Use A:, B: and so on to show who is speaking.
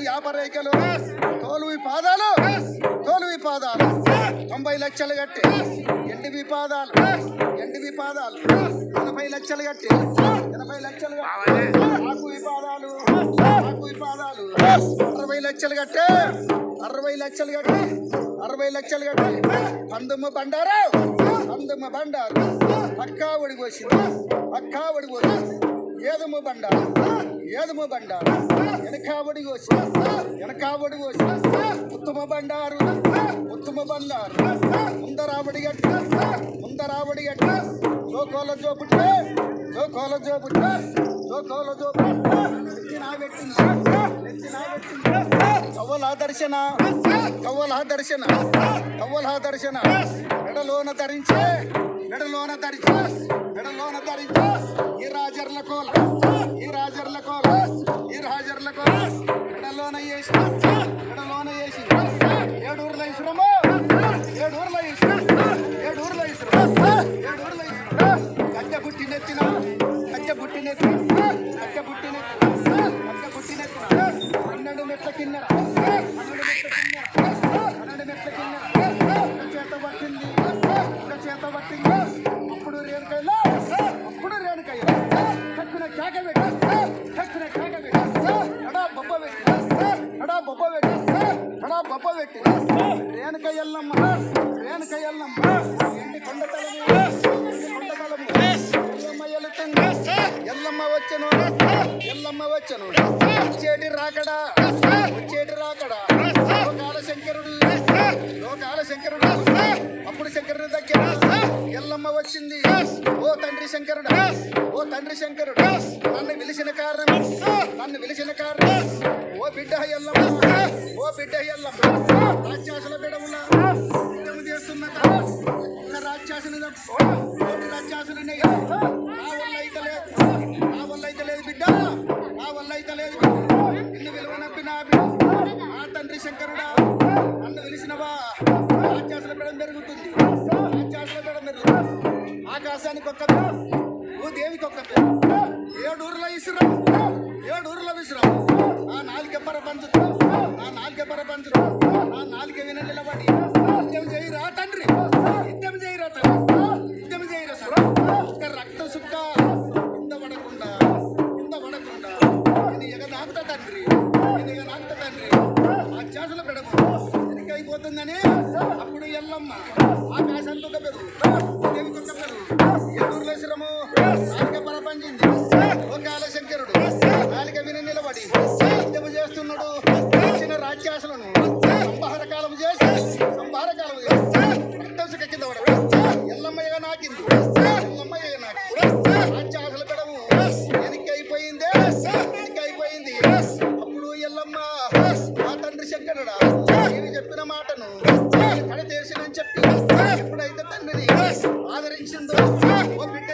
A: యాపరైకలు తోలువి పాదాలు 90 లక్షలు కట్టి ఎండివి పాదాలు 80 లక్షలు కట్టి 80 లక్షలు ఆకువి పాదాలు 60 లక్షలు కట్టి 60 లక్షలు కట్టి పందుమ్మ బండారు పక్కా ఒడిపోసింది ఏదము బండారు వెనకాబడి కోసి ఉత్తమ బండారు ముందరాబడి గట్టి జోకోల జోపుట్టే కవ్వల దర్శన మెడలోన ధరించే ఈ రాజర్ల కోల మెడలోన వేసి ఏడూర్ల ఇసురమో గజ్జ బుట్టి నెత్తిన 12 మెట్ల కిన్నెర చేత పట్టింది అప్పుడు రేణుకయ్య తక్కువ కేక పెట్టి అడా బొబ్బ పెట్టి రేణుకయ్య ఎండి కొండతలము ఎల్లమ్మ వచ్చను వచ్చేటి రాకడా లోకాల శంకరుడు అప్పుడు శంకరుడు దగ్గర ఎల్లమ్మ వచ్చింది. ఓ తండ్రి శంకరుడు నన్ను పిలిచిన కారణం ఓ బిడ్డ ఎల్లమ్మ రాక్షసుల బిడముల యుద్ధం చేస్తున్న రాక్షసుని రాక్షసులు నా వల్ల అయితే లేదు బిడ్డ నిన్ను విలువనప్పిన ఆ తండ్రి శంకరుడా నన్ను పిలిచినవా రాక్షసుల బిడం పెరుగుతుంది ఆకాశానికి ఒక్క దేవికి ఒక్క ఏడూరుల విసురం ఆ నాలుక పరపంచుతో నా నాలుక విన నిలబడి యుద్ధం చేయరా తండ్రి సార్ ఒక్క రక్త సుక్క కింద పడకుండా నేను ఎగనాకుతా తండ్రి ఆ చేసల పెడము ఎనికైపోతుందని అప్పుడు ఎల్లమ్మ ఆకాశంతో పెరుగు దేవికి ఒక్క పెరుగు ఏడూరుల విసురము నాలుక పరపంచింది. లోకాల శంకరుడు నాలుక విని నిలబడి యుద్ధం చేస్తున్నాడు. వచ్చిన రాక్షసులను సంహారకాలం చేసి రక్తసుక కింద పడవు ఎల్లమ్మయ్యగా నాకింది రాక్షసుల పెడము ఎనికైపోయింది. అప్పుడు ఎల్లమ్మ ఆ తండ్రి శంకరుడా నేను చెప్పిన మాటను కడతేసినని చెప్పి ఎప్పుడైతే తండ్రిని ఆదరించిందో ఓ బిడ్డ